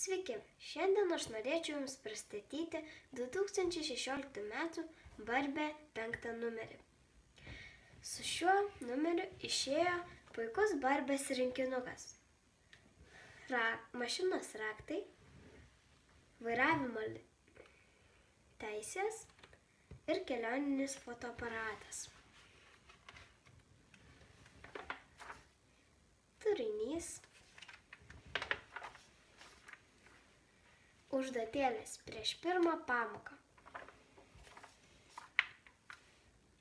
Sveiki, šiandien aš norėčiau Jums pristatyti 2016 m. Barbė 5 numerį. Su šiuo numeriu išėjo puikus Barbės rinkinukas. Mašinos raktai, vairavimo teisės ir kelioninis fotoaparatas. Turinys. Užduotėlės prieš pirmą pamoką.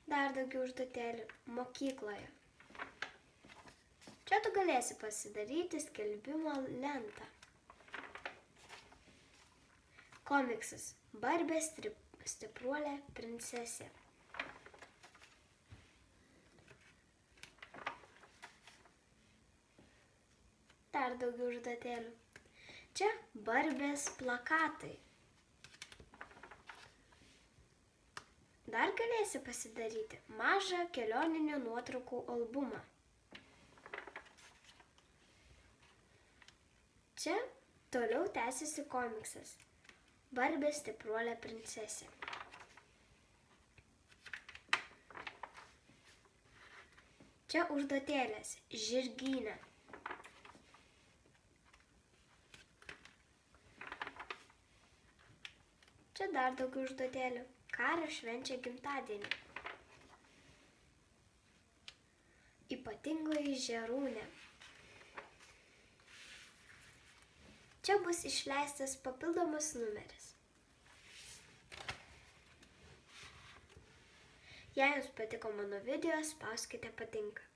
Dar daugiau užduotėlių mokykloje. Čia tu galėsi pasidaryti skelbimo lentą. Komiksas Barbė stipruolė princesė. Dar daugiau užduotėlių. Čia Barbės plakatai. Dar galėsi pasidaryti mažą kelioninių nuotraukų albumą. Čia toliau tęsiasi komiksas Barbė stipruolė princesė. Čia užduotėlės žirgyne. Čia dar daugiau užduotėlių. Karas švenčia gimtadienį. Ypatingoji žerūnė. Čia bus išleistas papildomas numeris. Jei Jums patiko mano video, spauskite patinka.